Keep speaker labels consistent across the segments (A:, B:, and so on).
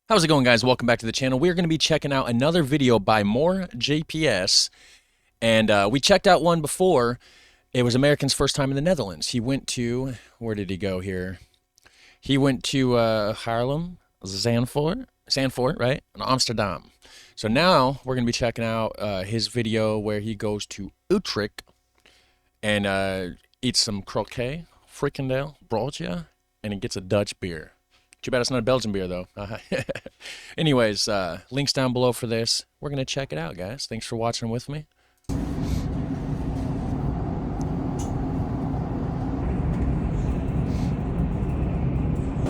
A: How's it going, guys? Welcome back to the channel. We're going to be checking out another video by More JPS, and we checked out one before. It was American's first time in the Netherlands. He went to, where did he go here? He went to Haarlem, Zandvoort, right? And Amsterdam. So now we're going to be checking out his video where he goes to Utrecht and eats some Kroket, Frikandel, Broodje, and he gets a Dutch beer. Too bad it's not a Belgian beer, though. Anyways, links down below for this. We're going to check it out, guys. Thanks for watching with me.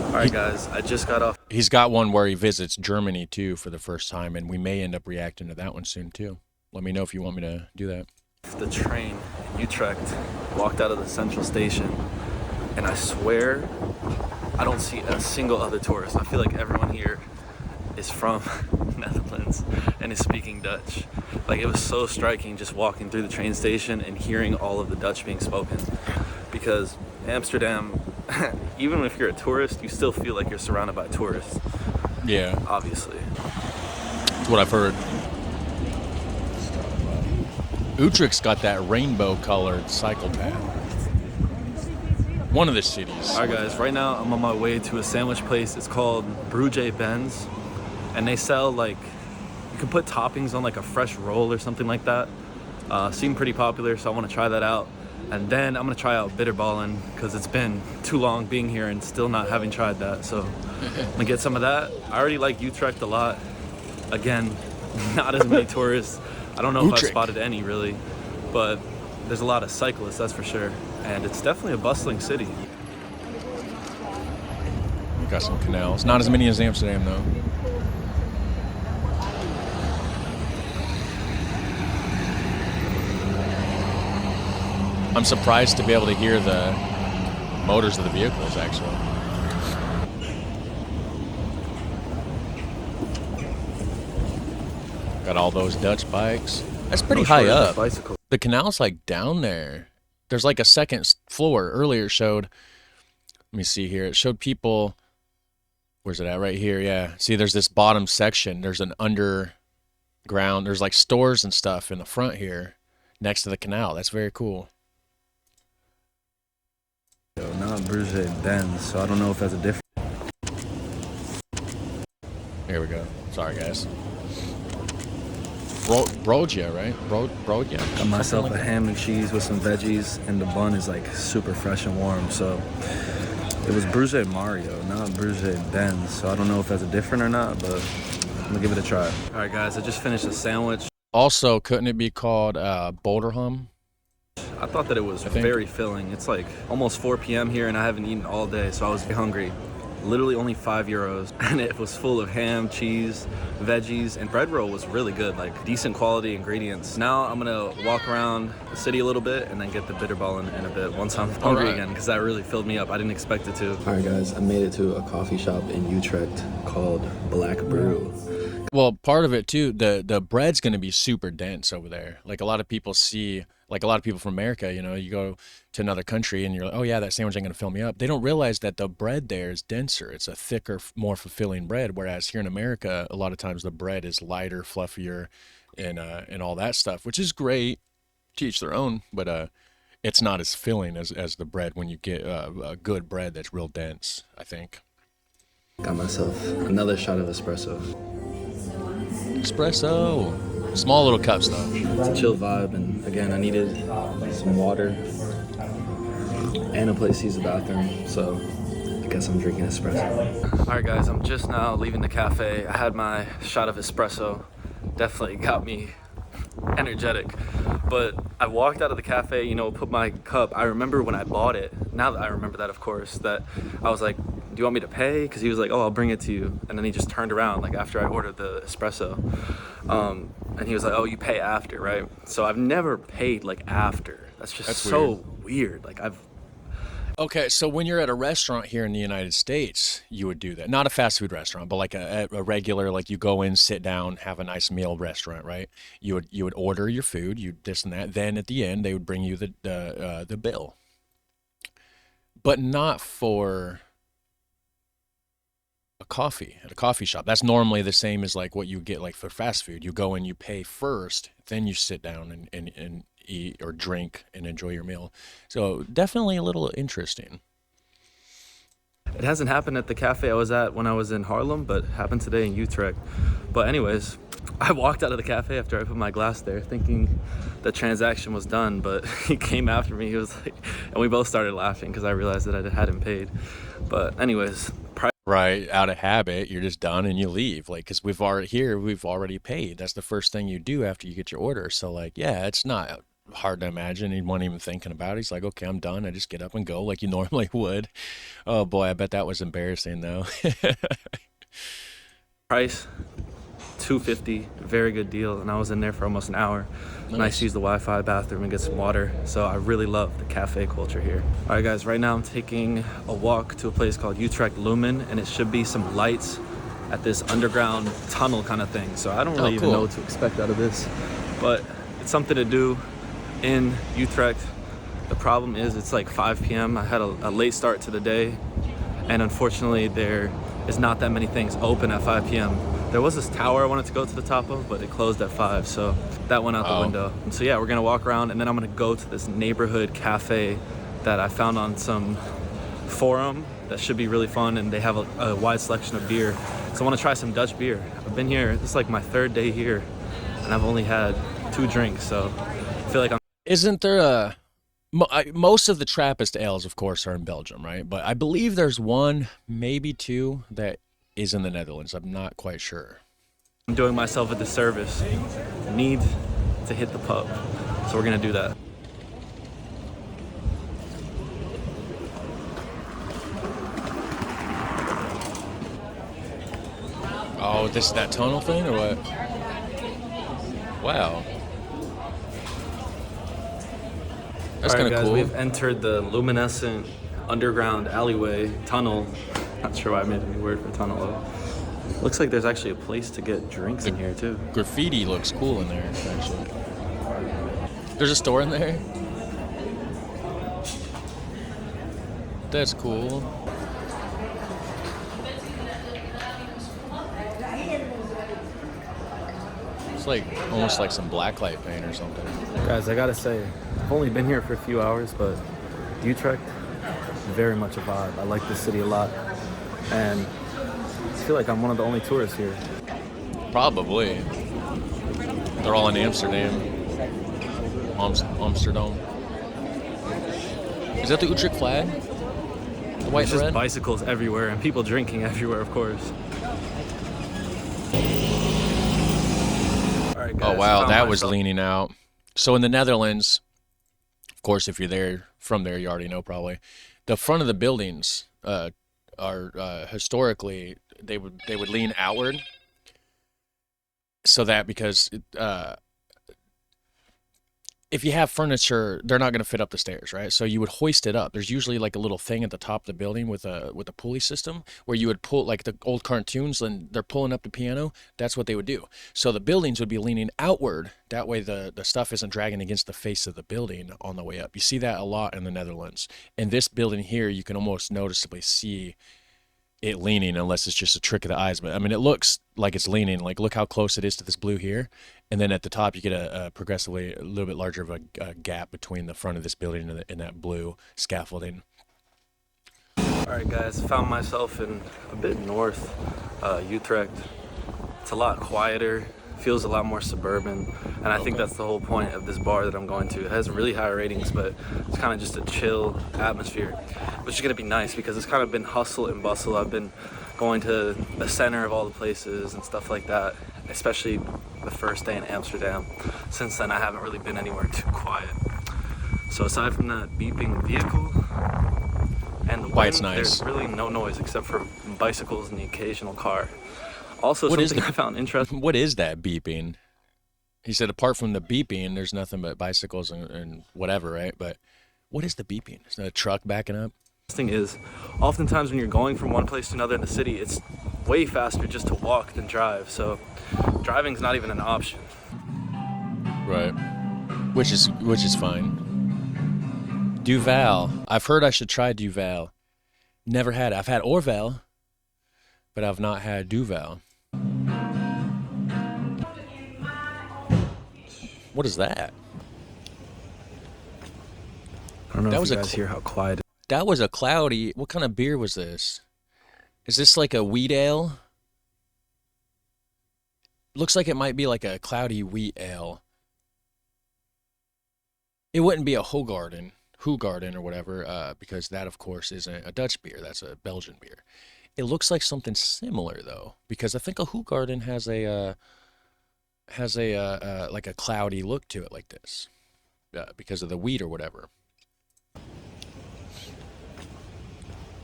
B: Alright guys, I just got off.
A: He's got one where he visits Germany, too, for the first time, and we may end up reacting to that one soon, too. Let me know if you want me to do that.
B: The train in Utrecht, walked out of the central station, and I swear I don't see a single other tourist. I feel like everyone here is from Netherlands and is speaking Dutch. Like, it was so striking just walking through the train station and hearing all of the Dutch being spoken, because Amsterdam, even if you're a tourist, you still feel like you're surrounded by tourists.
A: Yeah.
B: Obviously.
A: That's what I've heard. Utrecht's got that rainbow-colored cycle path. One of the cities.
B: Alright guys, right now I'm on my way to a sandwich place. It's called Broodje, and they sell, like, you can put toppings on like a fresh roll or something like that. Seemed pretty popular, so I want to try that out. And then I'm gonna try out bitterballen, because it's been too long being here and still not having tried that. So I'm gonna get some of that. I already like Utrecht a lot. Again, not as many tourists. I don't know if I spotted any really, but there's a lot of cyclists, that's for sure. And it's definitely a bustling city.
A: We've got some canals. Not as many as Amsterdam, though. I'm surprised to be able to hear the motors of the vehicles, actually. Got all those Dutch bikes. That's pretty high up. The canal's like down there. There's like a second floor. Earlier it showed, let me see here. It showed people, where's it at? Right here, yeah. See, there's this bottom section. There's an underground. There's like stores and stuff in the front here next to the canal. That's very cool.
B: Not Broodje, so I don't know if that's a difference.
A: Here we go. Sorry, guys. Broodje, right? Broodje.
B: Got myself
A: like
B: a ham and cheese with some veggies, and the bun is like super fresh and warm. So it was Broodje Mario, not Broodje, so I don't know if that's a different or not, but I'm gonna give it a try. All right, guys, I just finished a sandwich.
A: Also, couldn't it be called boterham?
B: I thought that it was very filling. It's like almost 4 p.m. here, and I haven't eaten all day, so I was hungry. Literally only €5, and it was full of ham, cheese, veggies, and bread roll was really good, like decent quality ingredients. Now I'm gonna walk around the city a little bit and then get the bitterballen in a bit once I'm hungry again, because that really filled me up. I didn't expect it to. All right, guys, I made it to a coffee shop in Utrecht called Black Brew.
A: Well, part of it too, the bread's going to be super dense over there. Like a lot of people see, like a lot of people from America, you know, you go to another country and you're like, oh yeah, that sandwich ain't going to fill me up. They don't realize that the bread there is denser. It's a thicker, more fulfilling bread. Whereas here in America, a lot of times the bread is lighter, fluffier, and all that stuff, which is great. To each their own, but it's not as filling as the bread when you get a good bread that's real dense, I think.
B: Got myself another shot of espresso.
A: Espresso. Small little cups, though.
B: It's a chill vibe, and again, I needed some water and a place to use the bathroom, so I guess I'm drinking espresso. Alright guys, I'm just now leaving the cafe. I had my shot of espresso. Definitely got me energetic, but I walked out of the cafe, you know, put my cup. I remember when I bought it, now that I remember that, of course, that I was like, do you want me to pay? Because he was like, oh, I'll bring it to you. And then he just turned around, like, after I ordered the espresso, and he was like, oh, you pay after, right? So I've never paid like after. That's so weird. Like,
A: Okay, so when you're at a restaurant here in the United States, you would do that. Not a fast food restaurant, but like a regular, like you go in, sit down, have a nice meal restaurant, right? You would order your food, you this and that. Then at the end, they would bring you the bill. But not for a coffee at a coffee shop. That's normally the same as like what you get like for fast food. You go and you pay first, then you sit down and eat or drink and enjoy your meal. So definitely a little interesting.
B: It hasn't happened at the cafe I was at when I was in Harlem, but happened today in Utrecht. But anyways, I walked out of the cafe after I put my glass there thinking the transaction was done, but he came after me. He was like, and we both started laughing because I realized that I hadn't paid. But anyways,
A: Right, out of habit, you're just done and you leave. Like, because we've already paid. That's the first thing you do after you get your order. So, like, yeah, it's not hard to imagine. He wasn't even thinking about it. He's like, okay, I'm done. I just get up and go like you normally would. Oh boy, I bet that was embarrassing though.
B: price $2.50, very good deal, and I was in there for almost an hour. Nice to use the Wi-Fi bathroom and get some water. So I really love the cafe culture here. All right, guys, right now I'm taking a walk to a place called Utrecht Lumen, and it should be some lights at this underground tunnel kind of thing. So I don't really even know what to expect out of this, but it's something to do in Utrecht. The problem is it's like 5 p.m. I had a late start to the day, and unfortunately there is not that many things open at 5 p.m. There was this tower I wanted to go to the top of, but it closed at 5, so that went out the window. And so yeah, we're gonna walk around, and then I'm gonna go to this neighborhood cafe that I found on some forum that should be really fun, and they have a wide selection of beer. So I wanna try some Dutch beer. I've been here, this is like my 3rd day here, and I've only had 2 drinks, so I feel like I'm...
A: Isn't there most of the Trappist ales, of course, are in Belgium, right? But I believe there's one, maybe 2, that is in the Netherlands. I'm not quite sure.
B: I'm doing myself a disservice. Need to hit the pub, so we're gonna do that.
A: Oh, this is that tunnel thing or what? Wow. That's kind of cool.
B: We've entered the luminescent underground alleyway tunnel. Not sure why I made a new word for tunnel though. Looks like there's actually a place to get drinks in here too.
A: Graffiti looks cool in there, actually. There's a store in there? That's cool. It's like almost like some blacklight paint or something.
B: Guys, I gotta say, I've only been here for a few hours, but Utrecht, very much a vibe. I like this city a lot, and I feel like I'm one of the only tourists here.
A: Probably. They're all in Amsterdam. Amsterdam. Is that the Utrecht flag? The white
B: There's
A: and
B: just
A: red?
B: bicycles everywhere and people drinking everywhere, of course. All right, guys,
A: Oh wow, that was leaning out. So in the Netherlands, of course, if you're there from there, you already know probably. The front of the buildings are historically they would lean outward, so that because if you have furniture, they're not going to fit up the stairs, right? So you would hoist it up. There's usually like a little thing at the top of the building with a pulley system where you would pull, like the old cartoons when they're pulling up the piano. That's what they would do. So the buildings would be leaning outward. That way the stuff isn't dragging against the face of the building on the way up. You see that a lot in the Netherlands. In this building here, you can almost noticeably see it leaning, unless it's just a trick of the eyes. But I mean, it looks like it's leaning. Like, look how close it is to this blue here. And then at the top, you get a progressively a little bit larger of a gap between the front of this building and that blue scaffolding.
B: All right, guys, found myself in a bit north Utrecht. It's a lot quieter, feels a lot more suburban, and I think that's the whole point of this bar that I'm going to. It has really high ratings, but it's kind of just a chill atmosphere, which is gonna be nice because it's kind of been hustle and bustle. I've been going to the center of all the places and stuff like that, especially the first day in Amsterdam. Since then, I haven't really been anywhere too quiet. So aside from that beeping vehicle and the wind, there's really no noise except for bicycles and the occasional car. Also, something I found interesting.
A: What is that beeping? He said apart from the beeping, there's nothing but bicycles and whatever, right? But what is the beeping? Is that a truck backing up?
B: Thing is, oftentimes when you're going from one place to another in the city, it's way faster just to walk than drive. So driving's not even an option.
A: Right. Which is fine. Duvel. I've heard I should try Duvel. Never had it. I've had Orvel, but I've not had duvel. What is that?
B: I don't know
A: That
B: if
A: was
B: you
A: a
B: guys hear how quiet it is.
A: That was a cloudy. What kind of beer was this? Is this like a wheat ale? Looks like it might be like a cloudy wheat ale. It wouldn't be a Hoegaarden or whatever, because that, of course, isn't a Dutch beer. That's a Belgian beer. It looks like something similar though, because I think a Hoegaarden has a like a cloudy look to it, like this, because of the wheat or whatever.
B: I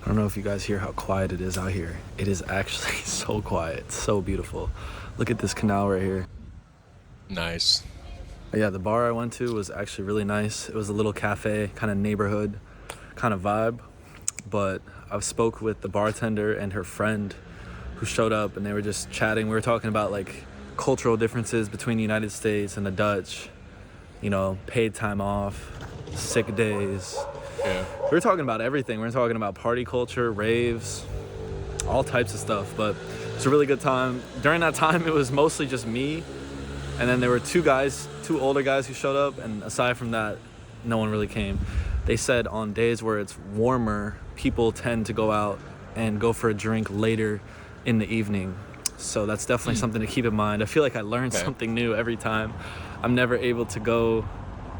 B: don't know if you guys hear how quiet it is out here. It is actually so quiet. It's so beautiful. Look at this canal right here.
A: Nice.
B: But yeah, the bar I went to was actually really nice. It was a little cafe, kind of neighborhood, kind of vibe. But I spoke with the bartender and her friend who showed up, and they were just chatting. We were talking about like cultural differences between the United States and the Dutch. You know, paid time off, sick days.
A: Yeah.
B: We were talking about everything. We were talking about party culture, raves, all types of stuff. But it's a really good time. During that time, it was mostly just me. And then there were two older guys who showed up. And aside from that, no one really came. They said on days where it's warmer, people tend to go out and go for a drink later in the evening. So that's definitely something to keep in mind. I feel like I learn something new every time. I'm never able to go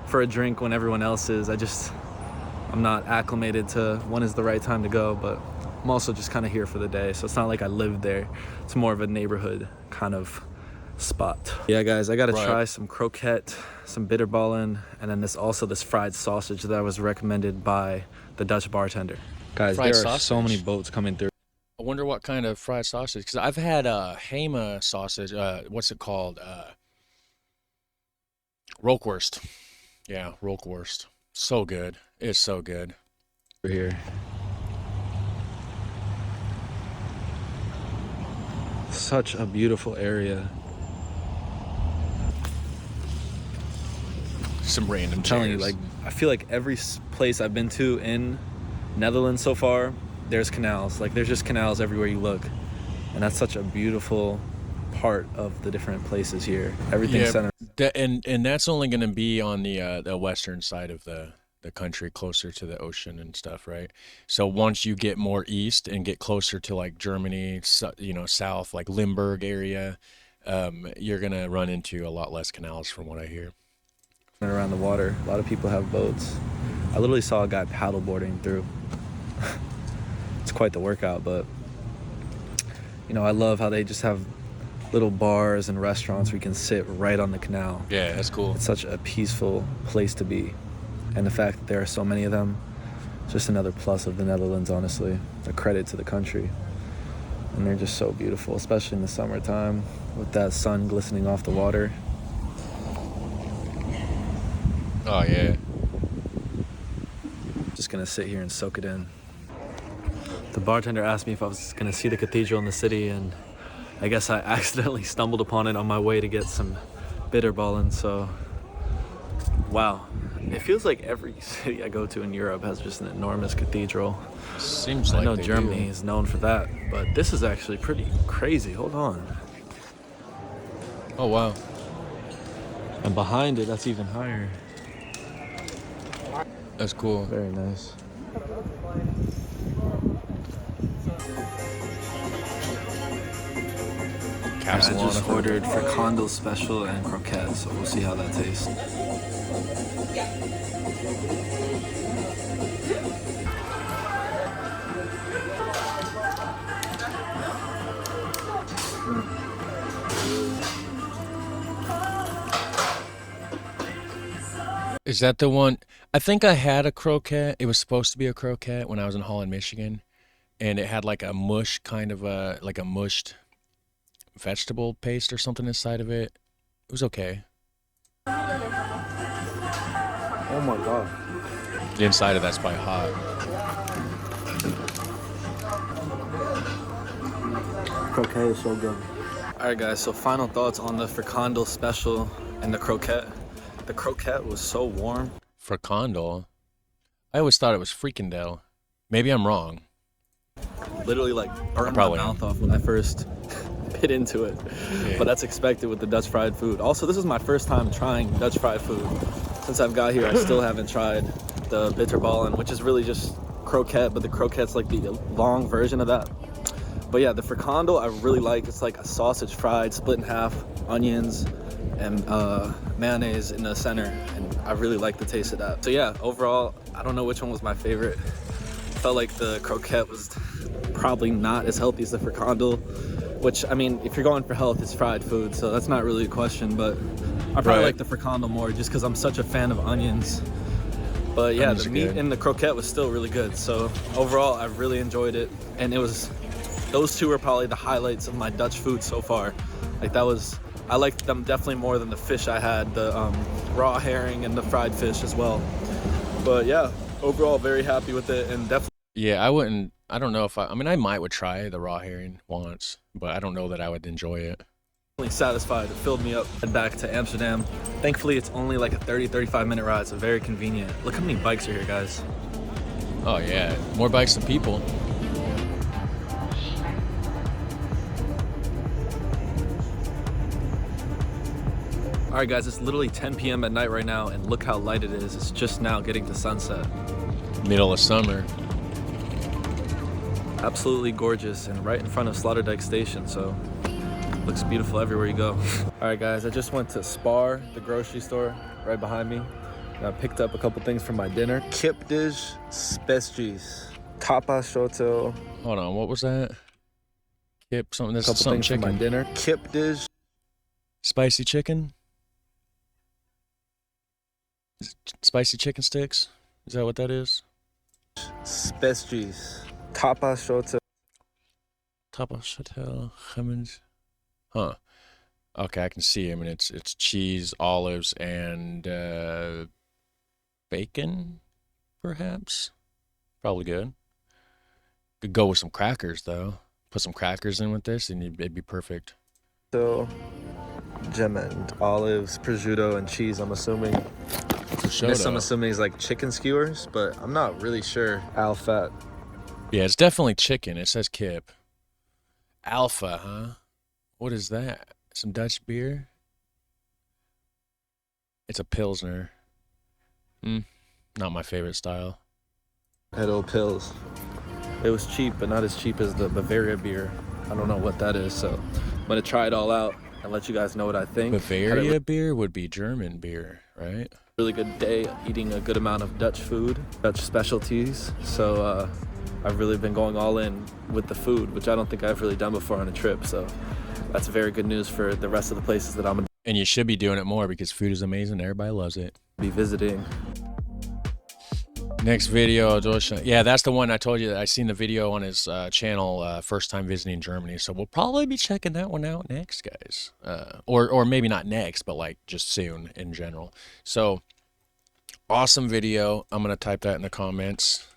B: for a drink when everyone else is. I'm not acclimated to when is the right time to go, but I'm also just kind of here for the day. So it's not like I live there. It's more of a neighborhood kind of spot. Yeah, guys, I got to try some croquette, some bitterballen, and then this fried sausage that was recommended by the Dutch bartender. Guys, there are so many boats coming through.
A: I wonder what kind of fried sausage, because I've had Hema sausage. What's it called? Rookworst. Yeah, rookworst. So good. It's so good.
B: We're here. Such a beautiful area.
A: Some random.
B: I'm telling you, like, I feel like every place I've been to in Netherlands so far, there's canals. Like, there's just canals everywhere you look, and that's such a beautiful part of the different places here. Everything's centered.
A: And that's only going to be on the western side of the country, closer to the ocean and stuff, right? So once you get more east and get closer to like Germany, south, like Limburg area, you're gonna run into a lot less canals, from what I hear.
B: Around the water, a lot of people have boats. I literally saw a guy paddleboarding through. It's quite the workout, but I love how they just have little bars and restaurants where you can sit right on the canal.
A: Yeah, that's cool.
B: It's such a peaceful place to be. And the fact that there are so many of them, it's just another plus of the Netherlands, honestly. A credit to the country. And they're just so beautiful, especially in the summertime, with that sun glistening off the water.
A: Oh, yeah.
B: Just gonna sit here and soak it in. The bartender asked me if I was gonna see the cathedral in the city, and I guess I accidentally stumbled upon it on my way to get some bitterballen, so wow. It feels like every city I go to in Europe has just an enormous cathedral.
A: Seems like
B: I know Germany is known for that, but this is actually pretty crazy. Hold on.
A: Oh, wow.
B: And behind it, that's even higher.
A: That's cool.
B: Very nice. I just ordered Frikandel special and Kroket, so we'll see how that tastes.
A: Is that the one? I think I had a croquette. It was supposed to be a croquette when I was in Holland, Michigan, and it had like a mush, kind of like a mushed vegetable paste or something inside of it. It was okay.
B: Oh my god.
A: The inside of that's probably hot.
B: Croquet is so good. Alright guys, so final thoughts on the Frikandel special and the croquette. The croquette was so warm.
A: Frikandel? I always thought it was Frikandel. Maybe I'm wrong.
B: Literally like burned my mouth off when I first bit into it. Yeah. But that's expected with the Dutch fried food. Also, this is my first time trying Dutch fried food. Since I've got here, I still haven't tried the bitterballen, which is really just croquette, but the croquette's like the long version of that. But yeah, the frikandel I really like. It's like a sausage fried, split in half, onions, and mayonnaise in the center, and I really like the taste of that. So yeah, overall, I don't know which one was my favorite. Felt like the croquette was probably not as healthy as the frikandel, which, I mean, if you're going for health, it's fried food, so that's not really a question, but I probably like the frikandel more just because I'm such a fan of onions. But yeah, the meat in the croquette was still really good. So overall, I really enjoyed it, and those two are probably the highlights of my Dutch food so far. Like I liked them definitely more than the fish I had, the raw herring and the fried fish as well. But yeah, overall very happy with it, and definitely.
A: Yeah, I don't know if I mean, I would try the raw herring once, but I don't know that I would enjoy it.
B: Satisfied. It filled me up. Head back to Amsterdam. Thankfully, it's only like a 30-35 minute ride, so very convenient. Look how many bikes are here, guys.
A: Oh yeah, more bikes than people.
B: All right, guys, it's literally 10 p.m. at night right now, and look how light it is. It's just now getting to sunset.
A: Middle of summer.
B: Absolutely gorgeous, and right in front of Sloterdijk Station, so looks beautiful everywhere you go. All right, guys, I just went to Spar, the grocery store right behind me, and I picked up a couple things for my dinner. Kipdish spesjes, tapashoto.
A: Hold on, what was that? Kip something. This
B: is something
A: chicken.
B: For my dinner. Kipdish.
A: Spicy chicken. Spicy chicken sticks. Is that what that is?
B: Spesjes, tapashoto.
A: Tapashoto, lemons. Huh. Okay, I can see him, and it's cheese, olives, and bacon, perhaps. Probably good. Could go with some crackers though. Put some crackers in with this, and it'd be perfect.
B: So, gemmed, olives, prosciutto, and cheese. I'm assuming. This I'm assuming is like chicken skewers, but I'm not really sure. Alfat.
A: Yeah, it's definitely chicken. It says kip. Alpha, huh? What is that? Some Dutch beer? It's a Pilsner. Not my favorite style.
B: Hello, Pils. It was cheap, but not as cheap as the Bavaria beer. I don't know what that is, so I'm going to try it all out and let you guys know what I think.
A: Bavaria beer would be German beer, right?
B: Really good day eating a good amount of Dutch food, Dutch specialties. So I've really been going all in with the food, which I don't think I've really done before on a trip. So that's very good news for the rest of the places that I'm going to
A: And you should be doing it more because food is amazing. Everybody loves it.
B: Be visiting.
A: Next video, yeah, that's the one I told you that I seen the video on his channel, first time visiting Germany. So we'll probably be checking that one out next, guys. Or maybe not next, but like just soon in general. So awesome video. I'm gonna type that in the comments.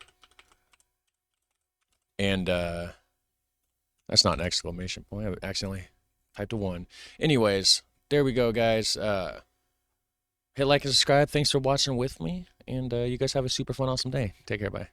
A: And that's not an exclamation point. I accidentally typed a 1. Anyways, there we go, guys. Hit like and subscribe. Thanks for watching with me. And you guys have a super fun, awesome day. Take care. Bye.